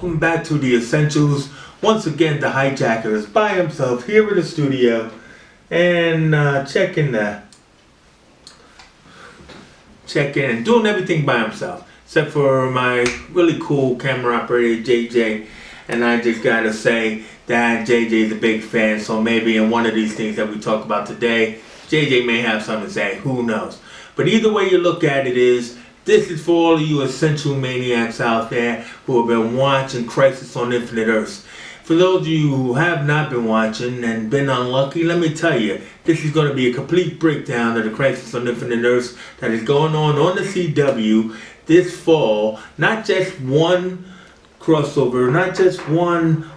welcome back to The Essentials. Once again, the hijacker is by himself here in the studio and checking and doing everything by himself, except for my really cool camera operator JJ. And I just gotta say that JJ is a big fan, so maybe in one of these things that we talk about today, JJ may have something to say, who knows. But either way you look at it is, this is for all of you essential maniacs out there who have been watching Crisis on Infinite Earths. For those of you who have not been watching and been unlucky, let me tell you, this is going to be a complete breakdown of the Crisis on Infinite Earths that is going on the CW this fall. Not just one crossover, not just one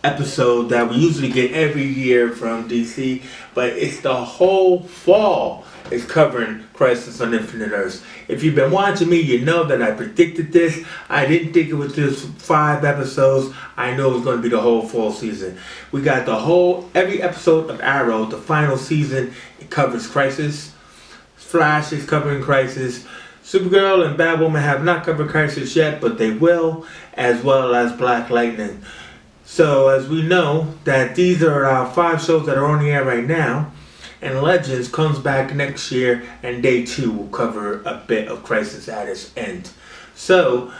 episode that we usually get every year from DC, but it's the whole fall is covering Crisis on Infinite Earths. If you've been watching me, you know that I predicted this. I didn't think it was just 5 episodes. I know it was going to be the whole fall season. We got every episode of Arrow, the final season, it covers Crisis. Flash is covering Crisis. Supergirl and Batwoman have not covered Crisis yet, but they will, as well as Black Lightning. So, as we know, that these are our 5 shows that are on the air right now. And Legends comes back next year, and day 2 will cover a bit of Crisis at its end. So,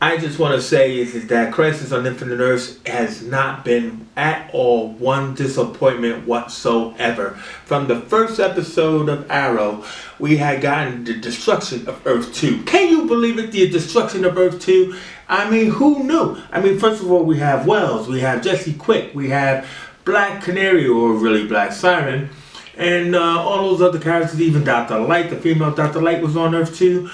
I just want to say is that Crisis on Infinite Earths has not been at all one disappointment whatsoever. From the first episode of Arrow, we had gotten the destruction of Earth 2. Can you believe it? The destruction of Earth 2? I mean, who knew? I mean, first of all, we have Wells, we have Jesse Quick, we have Black Canary, or really Black Siren, and all those other characters, even Dr. Light, the female Dr. Light was on Earth 2.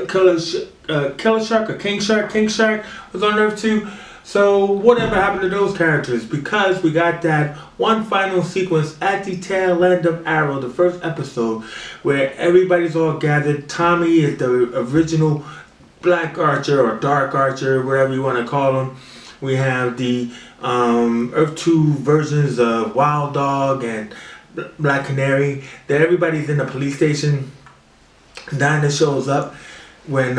Killer Shark or King Shark was on Earth 2. So whatever happened to those characters? Because we got that one final sequence at the tail end of Arrow, the first episode, where everybody's all gathered. Tommy is the original Black Archer or Dark Archer, whatever you want to call him. We have the Earth 2 versions of Wild Dog and Black Canary. That everybody's in the police station. Dinah shows up when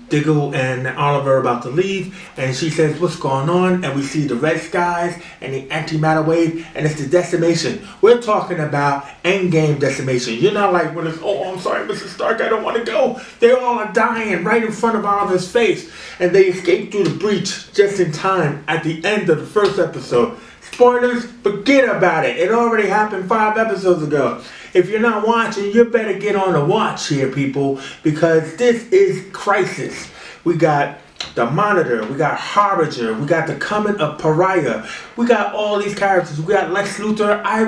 Diggle and Oliver are about to leave, and she says, "What's going on?" And we see the red skies and the antimatter wave, and it's the decimation. We're talking about Endgame decimation. You're not like when it's, "Oh, I'm sorry, Mr. Stark, I don't want to go." They all are dying right in front of Oliver's face, and they escape through the breach just in time at the end of the first episode. Spoilers, forget about it. It already happened 5 episodes ago. If you're not watching, you better get on the watch here, people, because this is Crisis. We got the Monitor, we got Harbinger, we got the coming of Pariah, we got all these characters. We got Lex Luthor. I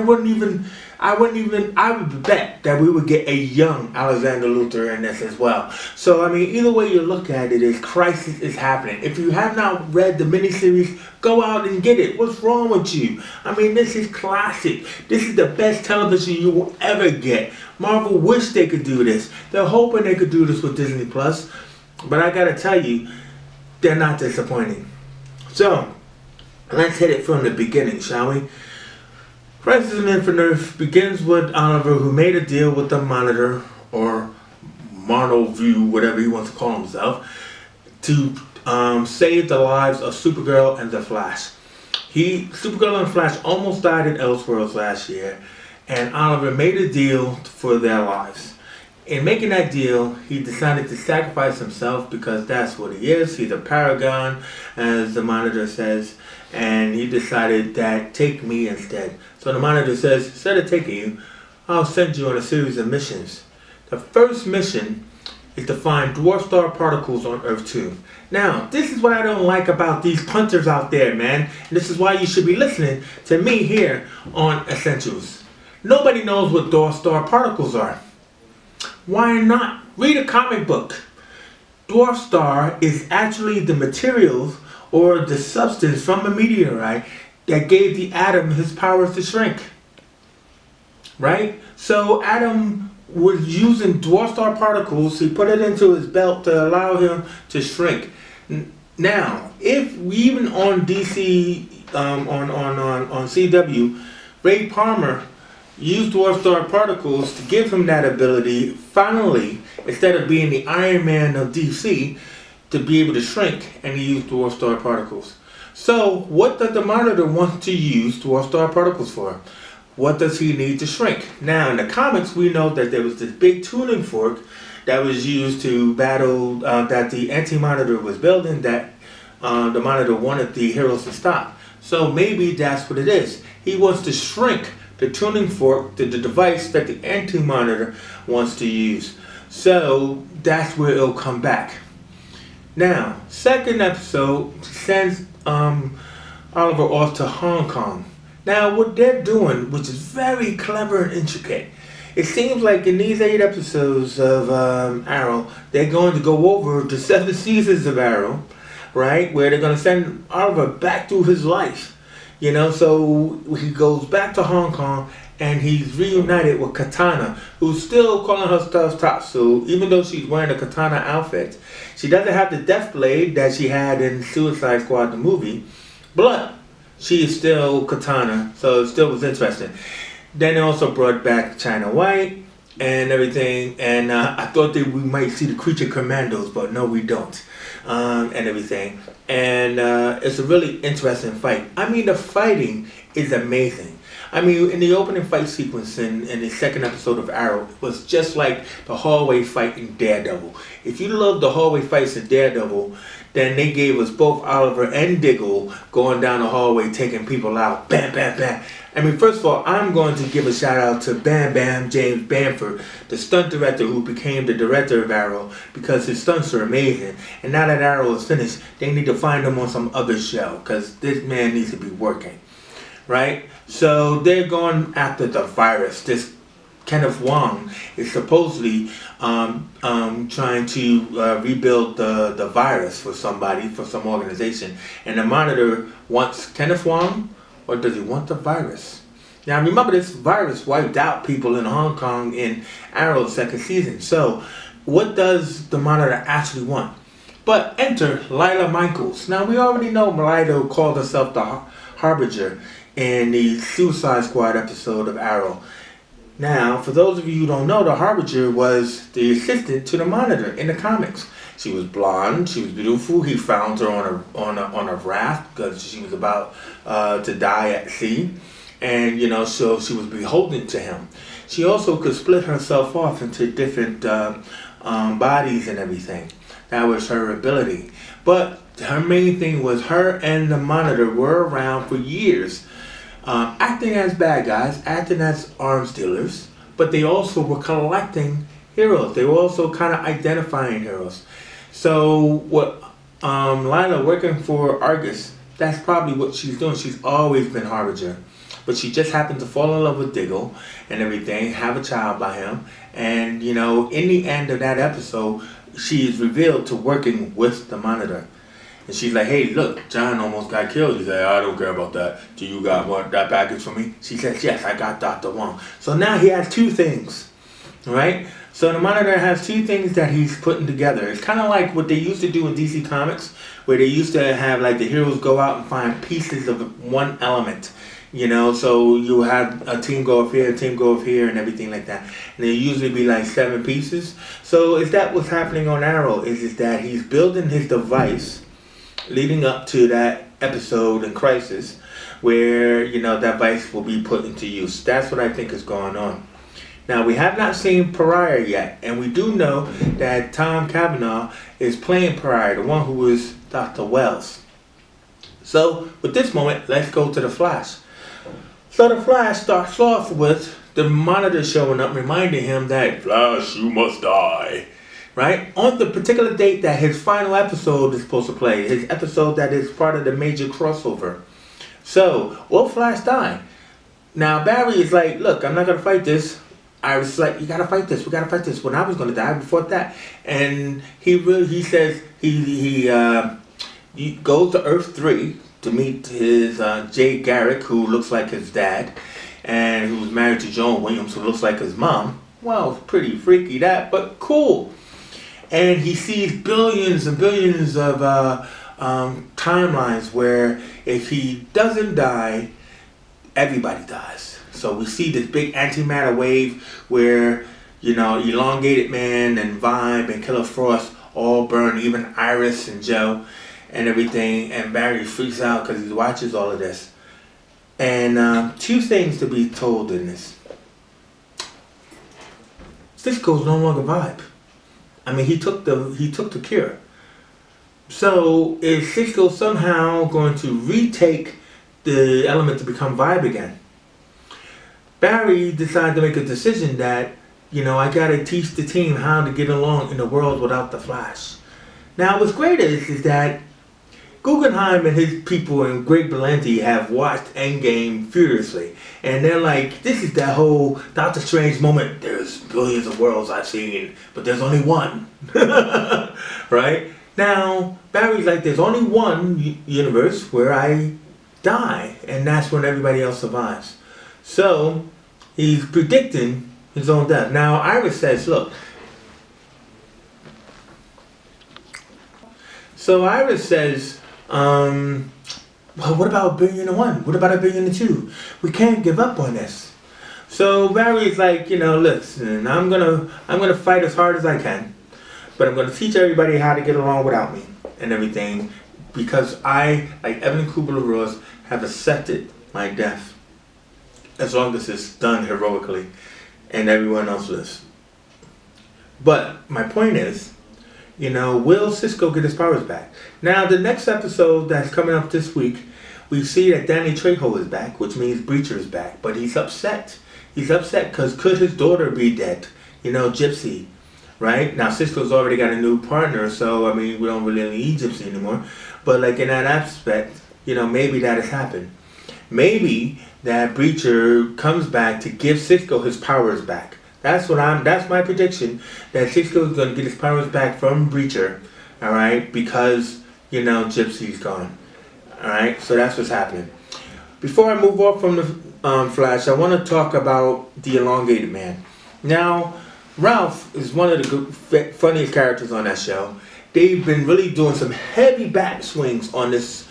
would bet that we would get a young Alexander Luthor in this as well. So, I mean, either way you look at it, is Crisis is happening. If you have not read the miniseries, go out and get it. What's wrong with you? I mean, this is classic. This is the best television you will ever get. Marvel wish they could do this. They're hoping they could do this with Disney Plus. But I gotta tell you, they're not disappointing. So, let's hit it from the beginning, shall we? Crisis on Infinite Earths begins with Oliver, who made a deal with the Monitor, or Monoview, whatever he wants to call himself, to save the lives of Supergirl and the Flash. Supergirl and Flash almost died in Elseworlds last year, and Oliver made a deal for their lives. In making that deal, he decided to sacrifice himself because that's what he is. He's a paragon, as the Monitor says, and he decided that take me instead. So the Monitor says, instead of taking you, I'll send you on a series of missions. The first mission is to find dwarf star particles on Earth 2. Now, this is what I don't like about these punters out there, man. And this is why you should be listening to me here on Essentials. Nobody knows what dwarf star particles are. Why not? Read a comic book. Dwarf star is actually the materials or the substance from a meteorite that gave the atom his powers to shrink. Right? So Adam was using dwarf star particles. He put it into his belt to allow him to shrink. Now, if we even on DC, on CW, Ray Palmer used dwarf star particles to give him that ability. Finally, instead of being the Iron Man of DC, to be able to shrink, and he used dwarf star particles. So what does the Monitor want to use dwarf star particles for? What does he need to shrink? Now in the comics we know that there was this big tuning fork that was used to battle, that the Anti-Monitor was building, that the Monitor wanted the heroes to stop. So maybe that's what it is. He wants to shrink the tuning fork to the device that the Anti-Monitor wants to use. So that's where it'll come back. Now, second episode sends Oliver off to Hong Kong. Now, what they're doing, which is very clever and intricate, it seems like in these 8 episodes of Arrow, they're going to go over the 7 seasons of Arrow, right? Where they're going to send Oliver back through his life. You know, so he goes back to Hong Kong and he's reunited with Katana, who's still calling herself Tatsu, even though she's wearing a Katana outfit. She doesn't have the death blade that she had in Suicide Squad, the movie, but she is still Katana, so it still was interesting. Then they also brought back China White and everything, and I thought that we might see the Creature Commandos, but no, we don't, and everything. And it's a really interesting fight. I mean, the fighting is amazing. I mean, in the opening fight sequence in the second episode of Arrow, it was just like the hallway fight in Daredevil. If you love the hallway fights in Daredevil, then they gave us both Oliver and Diggle going down the hallway taking people out. Bam, bam, bam. I mean, first of all, I'm going to give a shout out to Bam Bam James Bamford, the stunt director who became the director of Arrow, because his stunts are amazing. And now that Arrow is finished, they need to find him on some other show, because this man needs to be working. Right? So they're going after the virus. This Kenneth Wong is supposedly trying to rebuild the virus for somebody, for some organization. And the Monitor wants Kenneth Wong, or does he want the virus? Now remember, this virus wiped out people in Hong Kong in Arrow's second season. So what does the Monitor actually want? But enter Lila Michaels. Now we already know Lila called herself the Harbinger in the Suicide Squad episode of Arrow. Now, for those of you who don't know, the Harbinger was the assistant to the Monitor in the comics. She was blonde, she was beautiful. He found her on a raft because she was about to die at sea, and you know, so she was beholden to him. She also could split herself off into different bodies and everything. That was her ability. But her main thing was her and the Monitor were around for years. Acting as bad guys, acting as arms dealers, but they also were collecting heroes. They were also kind of identifying heroes. So what Lila working for Argus, that's probably what she's doing. She's always been Harbinger. But she just happened to fall in love with Diggle and everything, have a child by him. And, you know, in the end of that episode, she is revealed to working with the Monitor. And she's like, hey, look, John almost got killed. He's like, I don't care about that. Do you got that package for me? She says, yes, I got Dr. Wong. So now he has 2 things, right? So the Monitor has 2 things that he's putting together. It's kind of like what they used to do in DC Comics, where they used to have like the heroes go out and find pieces of one element. You know, so you have a team go up here, a team go up here, and everything like that. And it usually be like 7 pieces. So is that what's happening on Arrow? Is that he's building his device leading up to that episode in Crisis, where, you know, that device will be put into use. That's what I think is going on. Now, we have not seen Pariah yet, and we do know that Tom Cavanaugh is playing Pariah, the one who is Dr. Wells. So, with this moment, let's go to the Flash. So the Flash starts off with the Monitor showing up, reminding him that, Flash, you must die. Right? On the particular date that his final episode is supposed to play. His episode that is part of the major crossover. So, will Flash die? Now, Barry is like, look, I'm not going to fight this. I was like, you got to fight this. We got to fight this. When I was going to die before that. And he says he goes to Earth 3 to meet his Jay Garrick, who looks like his dad. And who's married to Joan Williams, who looks like his mom. Well, pretty freaky that, but cool. And he sees billions and billions of timelines where if he doesn't die, everybody dies. So we see this big antimatter wave where, you know, Elongated Man and Vibe and Killer Frost all burned, even Iris and Joe and everything. And Barry freaks out because he watches all of this. And two things to be told in this. Cisco's no longer Vibe. I mean, he took the cure. So is Cisco somehow going to retake the element to become Vibe again? Barry decided to make a decision that, you know, I gotta teach the team how to get along in the world without the Flash. Now, what's great is that Guggenheim and his people and Greg Berlanti have watched Endgame furiously. And they're like, this is that whole Doctor Strange moment. There's billions of worlds I've seen, but there's only one. Right? Now, Barry's like, there's only one universe where I die. And that's when everybody else survives. So, he's predicting his own death. Now, Iris says, look. So, Iris says, well, what about 1,000,000,001? What about 1,000,000,002? We can't give up on this. So Barry's like, you know, listen, I'm gonna fight as hard as I can, but I'm gonna teach everybody how to get along without me and everything, because I, like Evan Kubler-Ross, have accepted my death as long as it's done heroically and everyone else lives. But my point is, you know, will Cisco get his powers back? Now, the next episode that's coming up this week, we see that Danny Trejo is back, which means Breacher is back. But he's upset. He's upset because could his daughter be dead? You know, Gypsy, right? Now, Cisco's already got a new partner, so, I mean, we don't really need Gypsy anymore. But, like, in that aspect, you know, maybe that has happened. Maybe that Breacher comes back to give Cisco his powers back. That's my prediction, that Cisco is going to get his powers back from Breacher, alright, because, you know, Gypsy's gone, alright, so that's what's happening. Before I move off from the Flash, I want to talk about the Elongated Man. Now, Ralph is one of the funniest characters on that show. They've been really doing some heavy back swings on this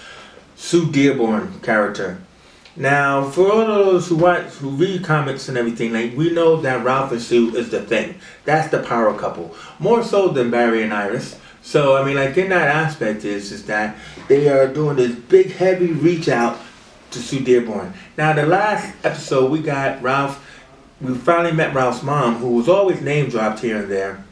Sue Dearborn character. Now, for all those who read comics and everything, like, we know that Ralph and Sue is the thing. That's the power couple. More so than Barry and Iris. So, I mean, like, in that aspect is that they are doing this big, heavy reach out to Sue Dearborn. Now, the last episode, we got Ralph. We finally met Ralph's mom, who was always name dropped here and there.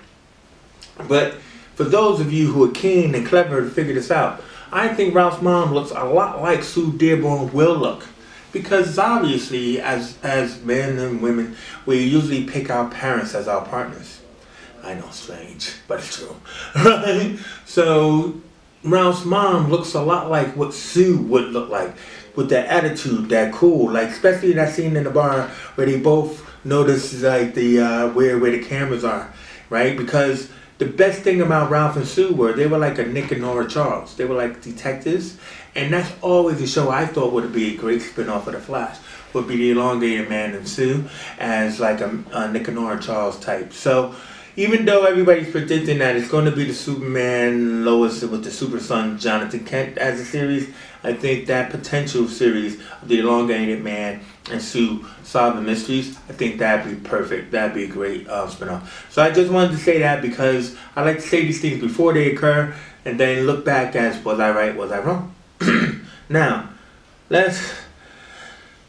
But for those of you who are keen and clever to figure this out, I think Ralph's mom looks a lot like Sue Dearborn will look. Because obviously, as men and women, we usually pick our parents as our partners. I know, strange, but it's true. Right? So, Ralph's mom looks a lot like what Sue would look like. With that attitude, that cool. Like, especially that scene in the bar where they both notice, like, the where the cameras are. Right? Because the best thing about Ralph and Sue were they were like a Nick and Nora Charles. They were like detectives. And that's always a show I thought would be a great spin-off of The Flash. Would be the Elongated Man and Sue as like a Nick and Nora Charles type. So even though everybody's predicting that it's going to be the Superman Lois with the Super Son Jonathan Kent as a series, I think that potential series of the Elongated Man and Sue solving mysteries, I think that'd be perfect. That'd be a great spin-off. So I just wanted to say that because I like to say these things before they occur and then look back as, was I right, was I wrong? Now,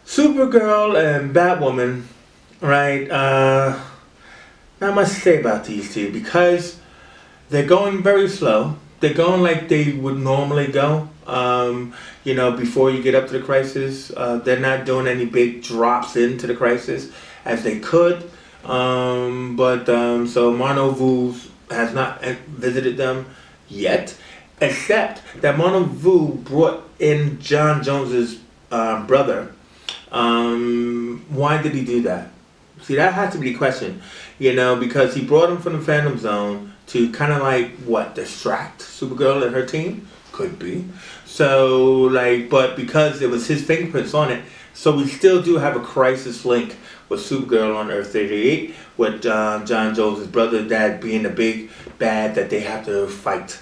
Supergirl and Batwoman, right, not much to say about these two because they're going very slow. They're going like they would normally go, you know, before you get up to the crisis. They're not doing any big drops into the crisis as they could. So Marno Vu has not visited them yet. Except that Mono Vu brought in John Jones's brother. Why did he do that? See, that has to be the question. You know, because he brought him from the Phantom Zone to kind of like, what, distract Supergirl and her team? Could be. So, like, but because it was his fingerprints on it, so we still do have a crisis link with Supergirl on Earth 88 with John Jones's brother, that being the big bad that they have to fight.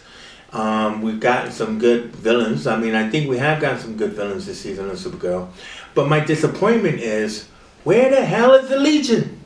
We've gotten some good villains. I mean, I think we have gotten some good villains this season on Supergirl. But my disappointment is, where the hell is the Legion?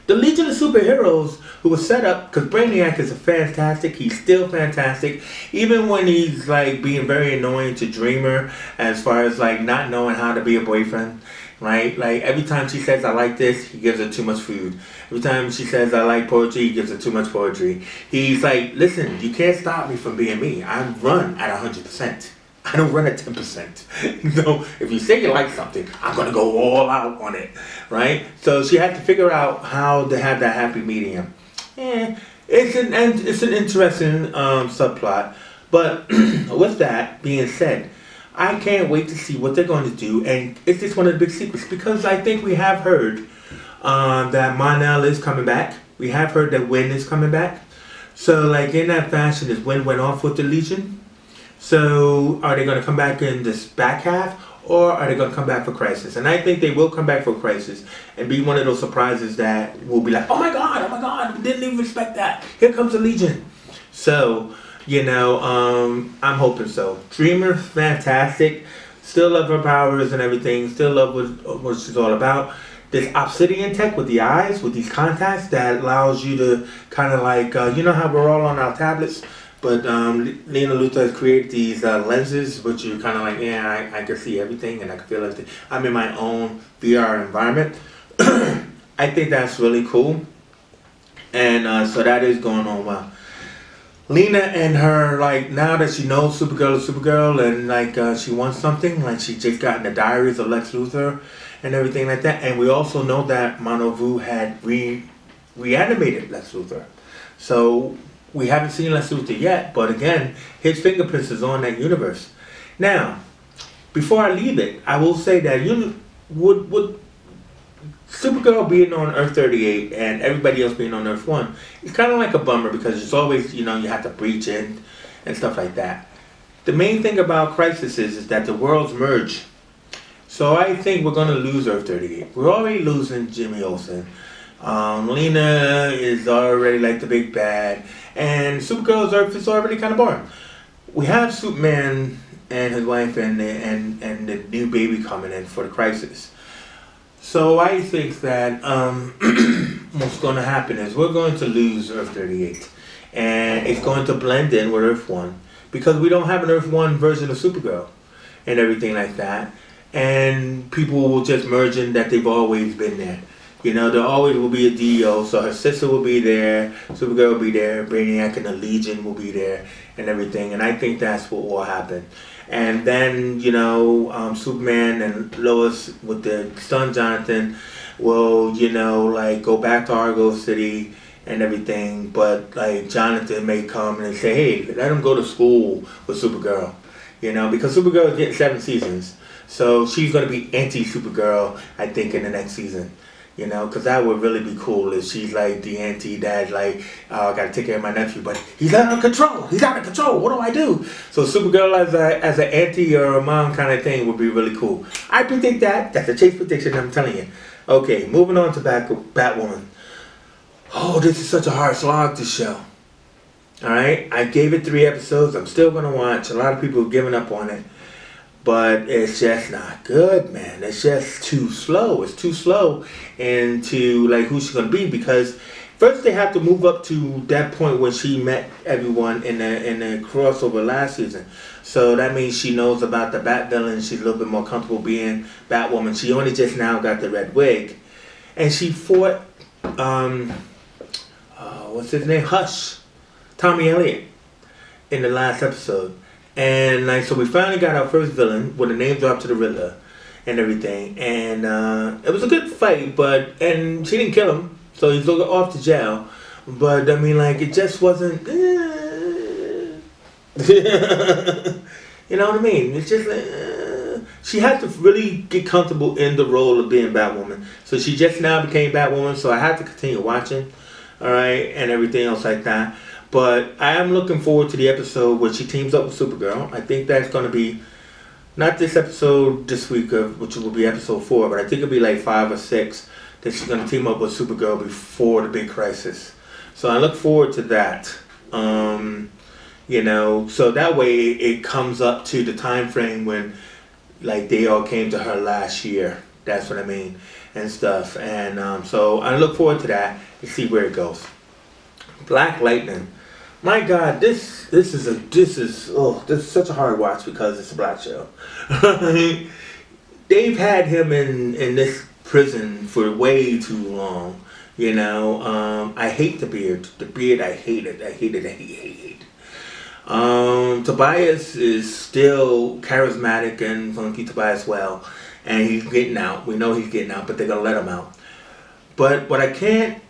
The Legion of Superheroes, who was set up, because Brainiac is a fantastic, he's still fantastic, even when he's like being very annoying to Dreamer, as far as like not knowing how to be a boyfriend, right? Like every time she says I like this, he gives her too much food. Every time she says I like poetry, he gives her too much poetry. He's like, listen, you can't stop me from being me. I run at 100%. I don't run at 10%. So if you say you like something, I'm going to go all out on it, right? So she had to figure out how to have that happy medium. It's an interesting subplot. But with that being said, I can't wait to see what they're going to do. And it's just one of the big secrets. Because I think we have heard that Mon-El is coming back. We have heard that Wynn is coming back. So like in that fashion, is Wynn went off with the Legion? So are they going to come back in this back half, or are they going to come back for Crisis? And I think they will come back for Crisis and be one of those surprises that will be like, oh my God, didn't even expect that. Here comes the Legion. So, I'm hoping so. Dreamer, fantastic. Still love her powers and everything. Still love what she's all about. This obsidian tech with the eyes, with these contacts that allows you to kind of like, you know how we're all on our tablets? But Lena Luthor has created these lenses, which you kind of like, I can see everything and I can feel everything. I'm in my own VR environment. I think that's really cool. And so that is going on well. Lena and her, like, now that she knows Supergirl is Supergirl and, like, she wants something, like, she just got in the diaries of Lex Luthor and everything like that. And we also know that Mono Vu had reanimated Lex Luthor. So we haven't seen Lex Luthor yet, but again, his fingerprints is on that universe. Now, before I leave it, I will say that would Supergirl being on Earth 38 and everybody else being on Earth 1, it's kind of like a bummer because it's always, you have to breach in and stuff like that. The main thing about Crisis is that the worlds merge. So I think we're going to lose Earth 38. We're already losing Jimmy Olsen. Lena is already like the big bad. And Supergirl's Earth is already kind of boring. We have Superman and his wife and the new baby coming in for the Crisis. So I think that what's going to happen is we're going to lose Earth 38. And it's going to blend in with Earth 1. Because we don't have an Earth 1 version of Supergirl. And everything like that. And people will just merge in that they've always been there. There always will be a DO, so her sister will be there, Supergirl will be there, Brainiac and the Legion will be there, and everything. And I think that's what will happen. And then, Superman and Lois with their son Jonathan will, like go back to Argo City and everything. But like Jonathan may come and say, hey, let him go to school with Supergirl. Because Supergirl is getting 7 seasons. So she's going to be anti-Supergirl, I think, in the next season. Because that would really be cool if she's like the auntie that's like, oh, I got to take care of my nephew, but he's out of control. What do I do? So Supergirl as an auntie or a mom kind of thing would be really cool. I predict that. That's a Chase prediction, I'm telling you. Okay, moving on to Batwoman. Oh, this is such a hard slog to show. Alright, I gave it 3 episodes. I'm still going to watch. A lot of people have given up on it. But it's just not good, man. It's just too slow. It's too slow into like who she's gonna be, because first they have to move up to that point when she met everyone in the crossover last season. So that means she knows about the Bat villain. She's a little bit more comfortable being Batwoman. She only just now got the red wig, and she fought what's his name? Hush, Tommy Elliott, in the last episode. And like, so we finally got our first villain with a name drop to the Riddler and everything. And it was a good fight, and she didn't kill him, so he's off to jail. But I mean, like, it just wasn't. You know what I mean? It's just she had to really get comfortable in the role of being Batwoman. So she just now became Batwoman. So I had to continue watching, all right, and everything else like that. But I am looking forward to the episode where she teams up with Supergirl. I think that's going to be, not this episode this week, which will be episode 4, but I think it'll be like 5 or 6 that she's going to team up with Supergirl before the big crisis. So I look forward to that. So that way it comes up to the time frame when like they all came to her last year That's what I mean, and stuff. And so I look forward to that to see where it goes. Black Lightning. My God, this is such a hard watch because it's a black show. They've had him in this prison for way too long. You know, I hate the beard. The beard, I hate it. I hate it. I hate it. Tobias is still charismatic and funky Tobias well, and he's getting out. We know he's getting out, but they're gonna let him out. But what I can't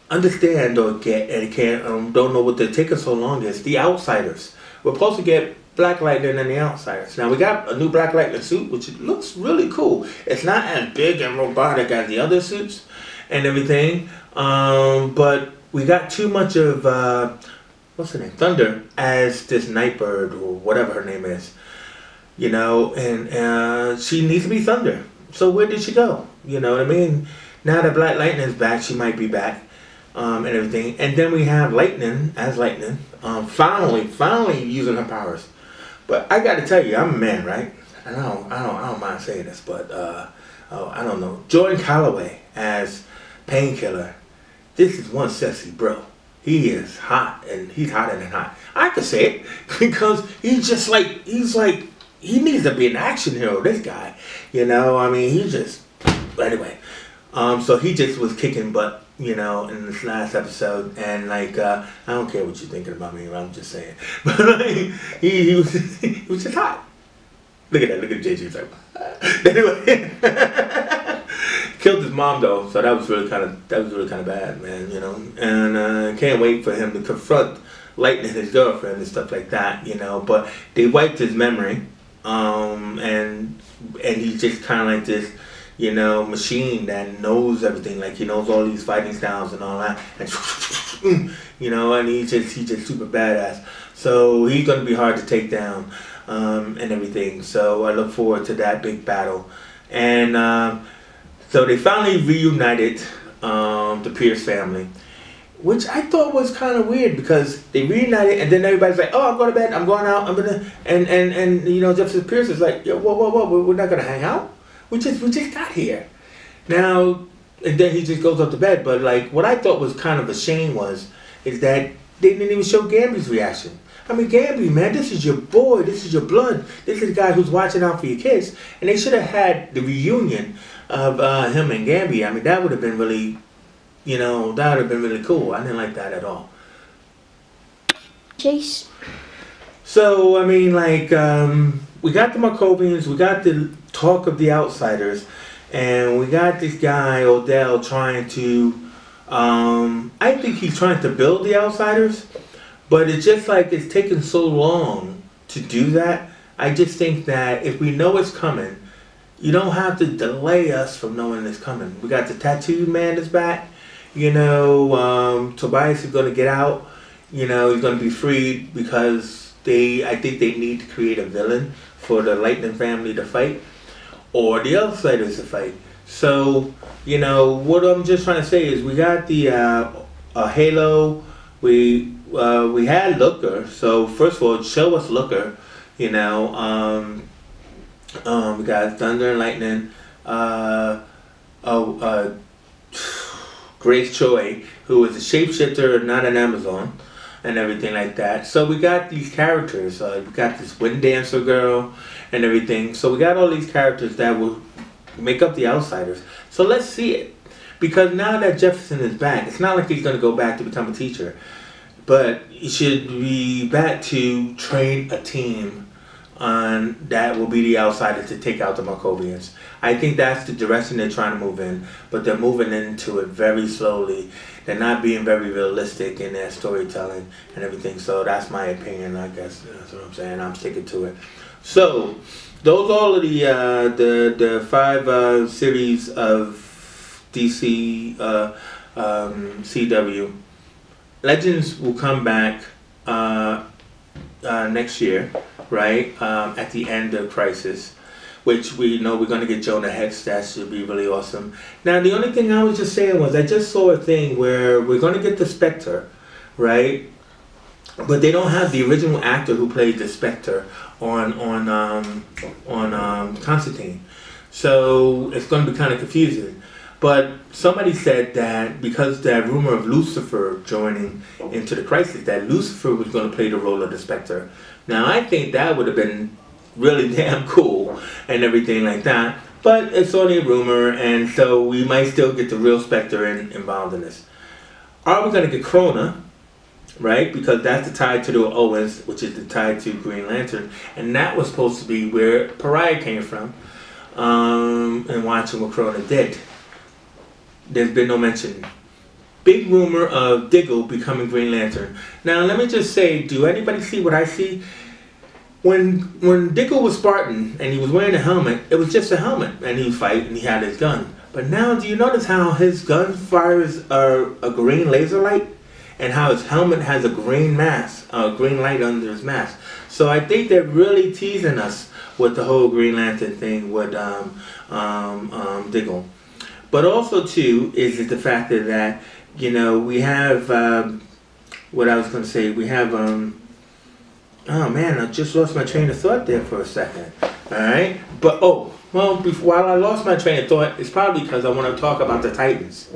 understand or get, and don't know what they're taking so long is the Outsiders. We're supposed to get Black Lightning and the Outsiders. Now we got a new Black Lightning suit, which looks really cool. It's not as big and robotic as the other suits and everything, but we got too much of what's her name, Thunder, as this Nightbird or whatever her name is, you know, and she needs to be Thunder. So where did she go? You know what I mean? Now that Black Lightning is back, she might be back, and everything. And then we have Lightning as Lightning, finally using her powers. But I got to tell you, I'm a man, right? And I don't mind saying this, but I don't know. Jordan Calloway as Painkiller. This is one sexy bro. He is hot, and he's hotter than hot. I could say it because he's like he needs to be an action hero. This guy, you know. I mean, he just anyway. So he just was kicking butt, you know, in this last episode, and like I don't care what you're thinking about me. I'm just saying, but like, he was just hot. Look at that. Look at JJ. Like, anyway. Killed his mom though, so that was really kind of bad, man. You know, and can't wait for him to confront Lightning, his girlfriend, and stuff like that. You know, but they wiped his memory, and he's just kind of like this, you know, machine that knows everything. Like he knows all these fighting styles and all that, and you know, and he's just super badass. So he's gonna be hard to take down, and everything. So I look forward to that big battle, and. So they finally reunited the Pierce family, which I thought was kind of weird because they reunited and then everybody's like, "Oh, I'm going to bed. I'm going out. I'm gonna," and you know, Justice Pierce is like, "Yo, whoa, we're not gonna hang out. We just got here." Now, and then he just goes up to bed. But like, what I thought was kind of a shame is that they didn't even show Gamby's reaction. I mean, Gamby, man, this is your boy. This is your blood. This is the guy who's watching out for your kids. And they should have had the reunion of him and Gamby. I mean, that would have been really, you know, that would have been really cool. I didn't like that at all. Chase. So, I mean, like, we got the Markovians, we got the talk of the Outsiders, and we got this guy, Odell, trying to, I think he's trying to build the Outsiders. But it's just like it's taken so long to do that. I just think that if we know it's coming, you don't have to delay us from knowing it's coming. We got the tattooed man that's back. You know, Tobias is going to get out. You know, he's going to be freed because I think they need to create a villain for the Lightning family to fight or the Outsiders to fight. So, you know, what I'm just trying to say is we got the Halo. We had Looker, so first of all, show us Looker, you know. We got Thunder and Lightning, Grace Choi, who is a shapeshifter, not an Amazon, and everything like that. So we got these characters. We got this Wind Dancer girl and everything. So we got all these characters that will make up the Outsiders. So let's see it. Because now that Jefferson is back, it's not like he's going to go back to become a teacher. But he should be back to train a team that will be the Outsiders to take out the Markovians. I think that's the direction they're trying to move in. But they're moving into it very slowly. They're not being very realistic in their storytelling and everything. So that's my opinion, I guess. That's what I'm saying. I'm sticking to it. So those all of the 5 series of DC CW. Legends will come back next year, right? At the end of Crisis, which we know we're going to get Jonah Hex. That should be really awesome. Now, the only thing I was just saying was I just saw a thing where we're going to get the Spectre, right? But they don't have the original actor who played the Spectre on Constantine. So it's going to be kind of confusing. But somebody said that because that rumor of Lucifer joining into the Crisis, that Lucifer was going to play the role of the Spectre. Now I think that would have been really damn cool and everything like that. But it's only a rumor, and so we might still get the real Spectre involved in this. Are we going to get Krona? Right? Because that's the tie to the Owens, which is the tie to Green Lantern. And that was supposed to be where Pariah came from. And watching what Krona did. There's been no mention. Big rumor of Diggle becoming Green Lantern. Now let me just say, do anybody see what I see? When Diggle was Spartan and he was wearing a helmet, it was just a helmet, and he was fighting and he had his gun. But now, do you notice how his gun fires a green laser light, and how his helmet has a green mask, a green light under his mask? So I think they're really teasing us with the whole Green Lantern thing with Diggle. But also too is the fact that we have what I was going to say. We have oh man, I just lost my train of thought there for a second. All right, but while I lost my train of thought, it's probably because I want to talk about the Titans.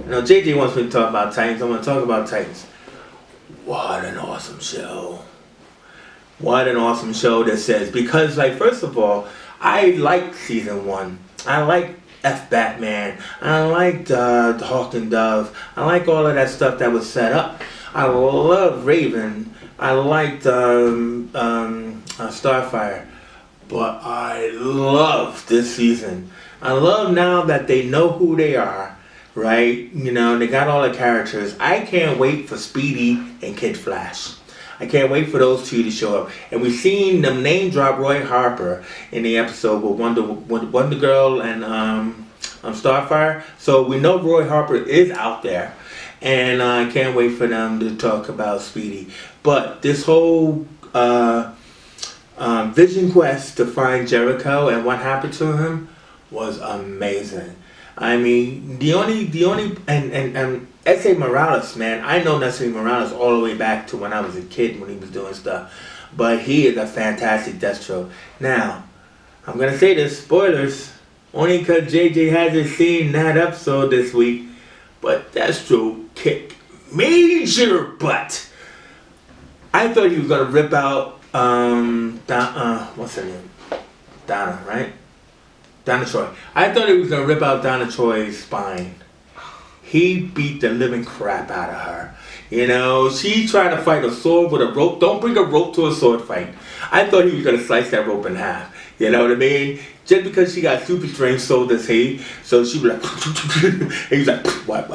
JJ wants me to talk about Titans. I want to talk about Titans. What an awesome show! What an awesome show this is. Because, first of all, I liked season 1. I liked Batman. I liked the Hawk and Dove. I like all of that stuff that was set up. I love Raven. I liked Starfire. But I love this season. I love now that they know who they are, right? They got all the characters. I can't wait for Speedy and Kid Flash. I can't wait for those two to show up. And we've seen them name drop Roy Harper in the episode with Wonder Girl and Starfire. So we know Roy Harper is out there. And I can't wait for them to talk about Speedy. But this whole Vision Quest to find Jericho and what happened to him was amazing. I mean, the only and S.A. Morales, man, I know S.A. Morales all the way back to when I was a kid when he was doing stuff. But he is a fantastic Deathstroke. Now, I'm going to say this, spoilers, only because JJ hasn't seen that episode this week, but Deathstroke kicked major butt. I thought he was going to rip out, what's her name? Donna, right? Donna Troy. I thought he was going to rip out Donna Troy's spine. He beat the living crap out of her. She tried to fight a sword with a rope. Don't bring a rope to a sword fight. I thought he was going to slice that rope in half. You know what I mean? Just because she got super strength, so does he. So she was like, he was like, what?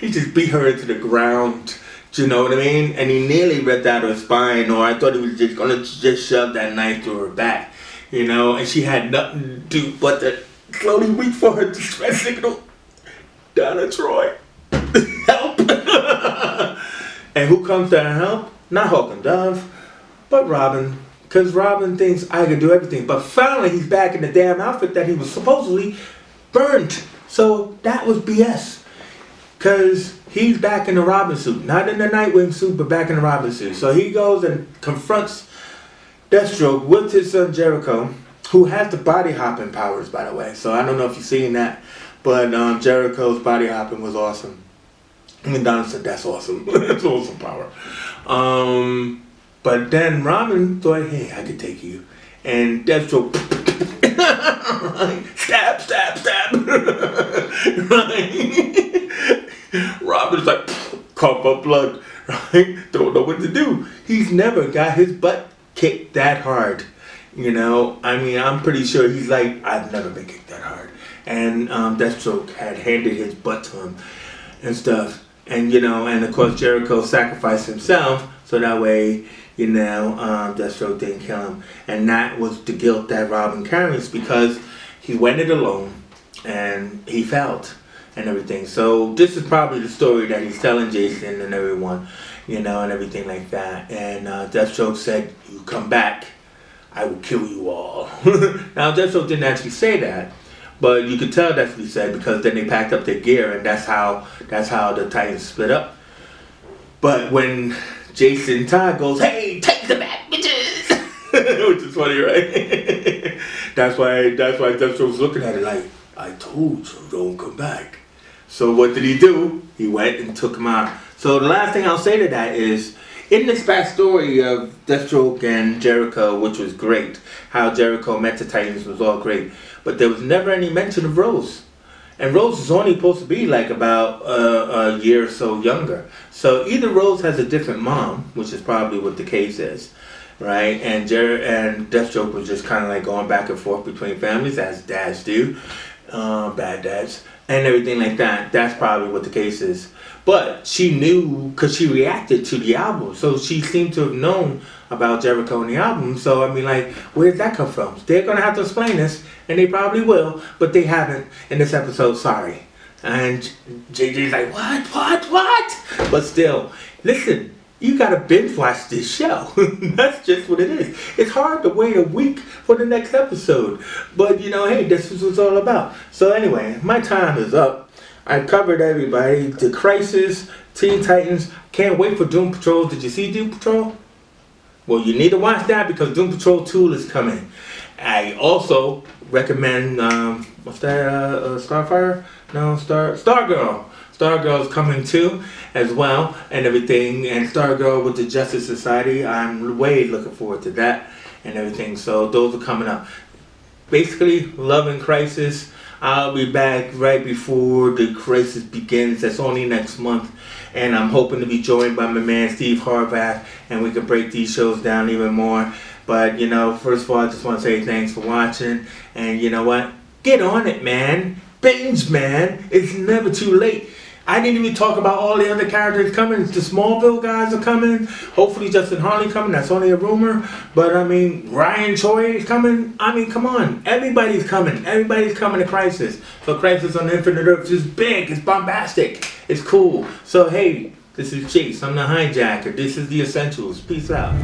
He just beat her into the ground. You know what I mean? And he nearly ripped out her spine, or I thought he was just gonna shove that knife through her back. And she had nothing to do but to slowly reach for her distress signal. Donna Troy, help! And who comes to her help? Not Hawk and Dove, but Robin. Because Robin thinks I can do everything. But finally he's back in the damn outfit that he was supposedly burned. So that was BS. Because he's back in the Robin suit. Not in the Nightwing suit, but back in the Robin suit. So he goes and confronts Deathstroke with his son Jericho, who has the body hopping powers, by the way. So I don't know if you've seen that. But Jericho's body hopping was awesome. And Donna said, that's awesome. That's awesome power. But then Robin thought, hey, I could take you. And Deathstroke, stab, stab, stab. Right? Robin's like, cough up blood. Right? Don't know what to do. He's never got his butt kicked that hard. I mean, I'm pretty sure he's like, I've never been kicked that hard. And Deathstroke had handed his butt to him and stuff. And, and of course Jericho sacrificed himself so that way, Deathstroke didn't kill him. And that was the guilt that Robin carries because he went it alone and he failed and everything. So this is probably the story that he's telling Jason and everyone, and everything like that. And Deathstroke said, you come back, I will kill you all. Now Deathstroke didn't actually say that. But you could tell that's what he said because then they packed up their gear and that's how the Titans split up. But when Jason Todd goes, hey, take the back, bitches! which is funny, right? that's why Deathstroke was looking at it like, I told you, don't come back. So what did he do? He went and took him out. So the last thing I'll say to that is, in this backstory of Deathstroke and Jericho, which was great, how Jericho met the Titans was all great, but there was never any mention of Rose. And Rose is only supposed to be like about a year or so younger. So either Rose has a different mom, which is probably what the case is, right? And Deathstroke was just kind of like going back and forth between families, as dads do, bad dads, and everything like that. That's probably what the case is. But she knew because she reacted to the album, so she seemed to have known about Jericho and the album. So I mean, like, where did that come from? They're gonna have to explain this, and they probably will, but they haven't in this episode. Sorry. And JJ's like, what? But still, listen, you gotta binge watch this show. That's just what it is. It's hard to wait a week for the next episode, but you know, hey, this is what it's all about. So anyway, my time is up. I covered everybody. The Crisis, Teen Titans. Can't wait for Doom Patrol. Did you see Doom Patrol? Well, you need to watch that because Doom Patrol 2 is coming. I also recommend, what's that, Starfire? No, Stargirl. Stargirl is coming too, as well, and everything. And Stargirl with the Justice Society. I'm way looking forward to that and everything. So those are coming up. Basically, Love and Crisis. I'll be back right before the crisis begins. That's only next month. And I'm hoping to be joined by my man Steve Harvath, and we can break these shows down even more. But, you know, first of all, I just want to say thanks for watching. And you know what? Get on it, man. Binge, man. It's never too late. I didn't even talk about all the other characters coming. The Smallville guys are coming. Hopefully Justin Harley coming. That's only a rumor. But I mean, Ryan Choi is coming. I mean, come on. Everybody's coming. Everybody's coming to Crisis. So Crisis on Infinite Earth is big. It's bombastic. It's cool. So hey, this is Chase. I'm the hijacker. This is the Essentials. Peace out.